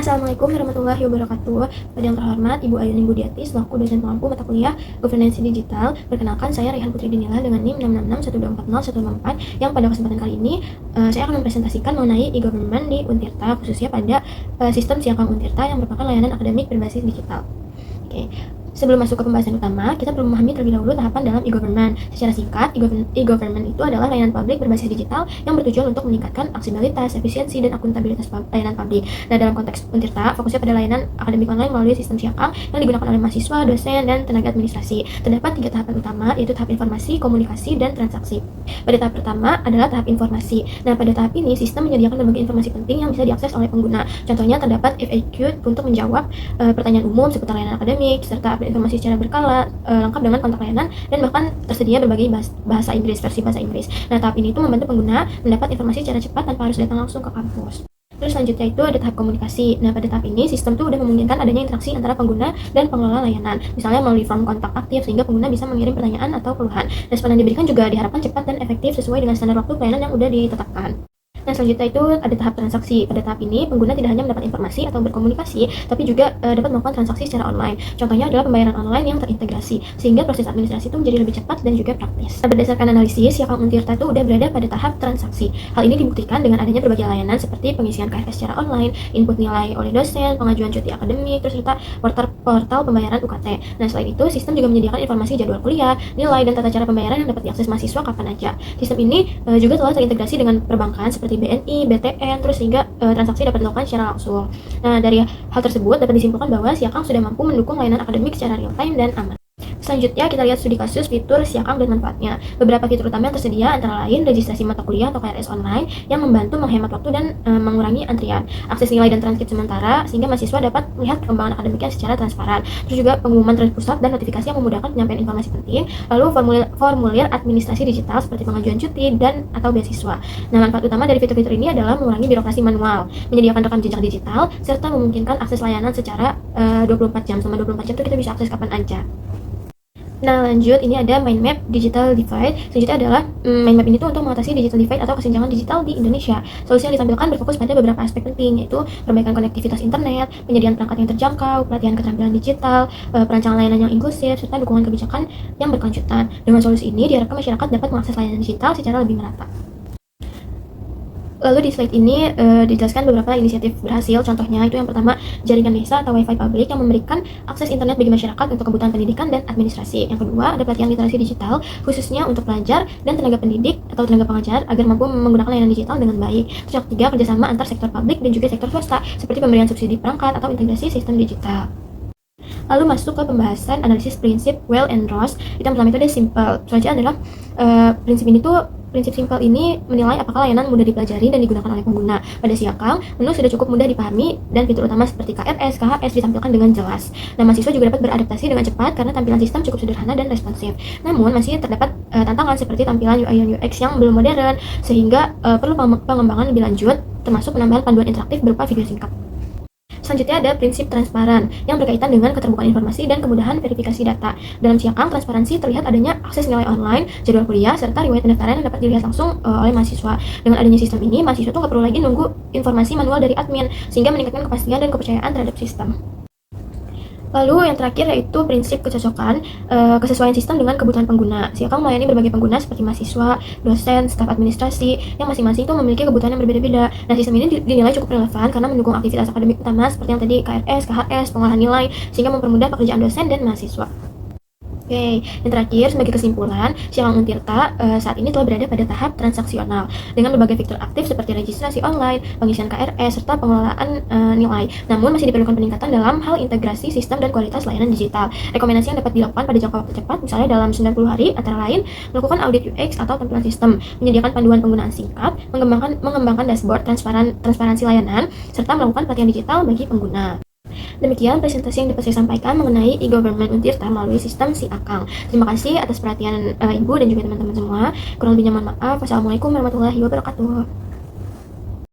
Assalamualaikum warahmatullahi wabarakatuh. Pada yang terhormat Ibu Ayuning Budiati selaku dosen pengampu mata kuliah Governance Digital. Perkenalkan, saya Rehan Putri Dinila dengan NIM 6661240 yang pada kesempatan kali ini saya akan mempresentasikan mengenai e-government di Untirta, khususnya pada sistem Siakam Untirta yang merupakan layanan akademik berbasis digital. Oke. Sebelum masuk ke pembahasan utama, kita perlu memahami terlebih dahulu tahapan dalam e-government. Secara singkat, e-government itu adalah layanan publik berbasis digital yang bertujuan untuk meningkatkan aksesibilitas, efisiensi, dan akuntabilitas layanan publik. Nah, dalam konteks Untirta, fokusnya pada layanan akademik online melalui sistem Siakam yang digunakan oleh mahasiswa, dosen, dan tenaga administrasi. Terdapat 3 tahapan utama, yaitu tahap informasi, komunikasi, dan transaksi. Pada tahap pertama adalah tahap informasi. Nah, pada tahap ini, sistem menyediakan berbagai informasi penting yang bisa diakses oleh pengguna. Contohnya terdapat FAQ untuk menjawab pertanyaan umum seputar layanan akademik, serta informasi secara berkala, lengkap dengan kontak layanan, dan bahkan tersedia berbagai bahasa Inggris, versi bahasa Inggris. Nah, tahap ini itu membantu pengguna mendapat informasi secara cepat tanpa harus datang langsung ke kampus. Terus selanjutnya itu ada tahap komunikasi. Nah, pada tahap ini sistem tuh udah memungkinkan adanya interaksi antara pengguna dan pengelola layanan, misalnya melalui form kontak aktif sehingga pengguna bisa mengirim pertanyaan atau keluhan. Respon yang diberikan juga diharapkan cepat dan efektif sesuai dengan standar waktu pelayanan yang udah ditetapkan. Nah, selanjutnya itu ada tahap transaksi. Pada tahap ini, pengguna tidak hanya mendapat informasi atau berkomunikasi, tapi juga dapat melakukan transaksi secara online. Contohnya adalah pembayaran online yang terintegrasi, sehingga proses administrasi itu menjadi lebih cepat dan juga praktis. Nah, berdasarkan analisis, Siakam Untirta itu udah berada pada tahap transaksi. Hal ini dibuktikan dengan adanya berbagai layanan seperti pengisian KFS secara online, input nilai oleh dosen, pengajuan cuti akademik, terus serta portal pembayaran UKT. Nah, selain itu, sistem juga menyediakan informasi jadwal kuliah, nilai, dan tata cara pembayaran yang dapat diakses mahasiswa kapan aja. Sistem ini juga telah terintegrasi dengan perbankan seperti BNI, BTN, terus sehingga transaksi dapat dilakukan secara langsung. Nah, dari hal tersebut dapat disimpulkan bahwa Siakam sudah mampu mendukung layanan akademik secara real time dan aman. Selanjutnya kita lihat studi kasus fitur Siakam dan manfaatnya. Beberapa fitur utama yang tersedia antara lain registrasi mata kuliah atau KRS online yang membantu menghemat waktu dan mengurangi antrian, akses nilai dan transkrip sementara sehingga mahasiswa dapat melihat perkembangan akademiknya secara transparan. Terus juga pengumuman terpusat dan notifikasi yang memudahkan penyampaian informasi penting. Lalu formulir administrasi digital seperti pengajuan cuti dan atau beasiswa. Nah, manfaat utama dari fitur-fitur ini adalah mengurangi birokrasi manual, menyediakan rekam jejak digital, serta memungkinkan akses layanan secara 24 jam. Selama 24 jam itu kita bisa akses kapan aja. Nah, lanjut, ini ada mind map digital divide. Selanjutnya adalah mind map ini tuh untuk mengatasi digital divide atau kesenjangan digital di Indonesia. Solusi yang ditampilkan berfokus pada beberapa aspek penting, yaitu perbaikan konektivitas internet, penyediaan perangkat yang terjangkau, pelatihan keterampilan digital, perancangan layanan yang inklusif, serta dukungan kebijakan yang berkelanjutan. Dengan solusi ini diharapkan masyarakat dapat mengakses layanan digital secara lebih merata. Lalu di slide ini dijelaskan beberapa inisiatif berhasil. Contohnya itu yang pertama, jaringan desa atau wifi publik yang memberikan akses internet bagi masyarakat untuk kebutuhan pendidikan dan administrasi. Yang kedua, ada pelatihan literasi digital khususnya untuk pelajar dan tenaga pendidik atau tenaga pengajar agar mampu menggunakan layanan digital dengan baik. Terus yang ketiga, kerjasama antar sektor publik dan juga sektor swasta seperti pemberian subsidi perangkat atau integrasi sistem digital. Lalu masuk ke pembahasan analisis prinsip Well and Ross. Yang pertama itu ada simple. Selanjutnya adalah prinsip simple ini menilai apakah layanan mudah dipelajari dan digunakan oleh pengguna. Pada Siakam, menu sudah cukup mudah dipahami dan fitur utama seperti KRS, KHS ditampilkan dengan jelas. Nah, mahasiswa juga dapat beradaptasi dengan cepat karena tampilan sistem cukup sederhana dan responsif. Namun, masih terdapat tantangan seperti tampilan UI dan UX yang belum modern, sehingga perlu pengembangan lebih lanjut, termasuk penambahan panduan interaktif berupa video singkat. Selanjutnya ada prinsip transparan yang berkaitan dengan keterbukaan informasi dan kemudahan verifikasi data. Dalam Siakam, transparansi terlihat adanya akses nilai online, jadwal kuliah, serta riwayat pendaftaran yang dapat dilihat langsung oleh mahasiswa. Dengan adanya sistem ini, mahasiswa tuh nggak perlu lagi nunggu informasi manual dari admin, sehingga meningkatkan kepastian dan kepercayaan terhadap sistem. Lalu yang terakhir yaitu prinsip kecocokan, kesesuaian sistem dengan kebutuhan pengguna. Siakam melayani berbagai pengguna seperti mahasiswa, dosen, staf administrasi yang masing-masing itu memiliki kebutuhan yang berbeda-beda. Nah, sistem ini dinilai cukup relevan karena mendukung aktivitas akademik utama seperti yang tadi KRS, KHS, pengolahan nilai, sehingga mempermudah pekerjaan dosen dan mahasiswa. Oke, yang terakhir sebagai kesimpulan, Siakam Untirta saat ini telah berada pada tahap transaksional dengan berbagai fitur aktif seperti registrasi online, pengisian KRS, serta pengelolaan nilai. Namun masih diperlukan peningkatan dalam hal integrasi sistem dan kualitas layanan digital. Rekomendasi yang dapat dilakukan pada jangka waktu cepat, misalnya dalam 90 hari, antara lain melakukan audit UX atau tampilan sistem, menyediakan panduan penggunaan singkat, mengembangkan dashboard transparansi layanan, serta melakukan pelatihan digital bagi pengguna. Demikian presentasi yang dapat saya sampaikan mengenai e-government Untirta melalui sistem Siakam. Terima kasih atas perhatian Ibu dan juga teman-teman semua. Kurang lebihnya mohon maaf. Wassalamualaikum warahmatullahi wabarakatuh.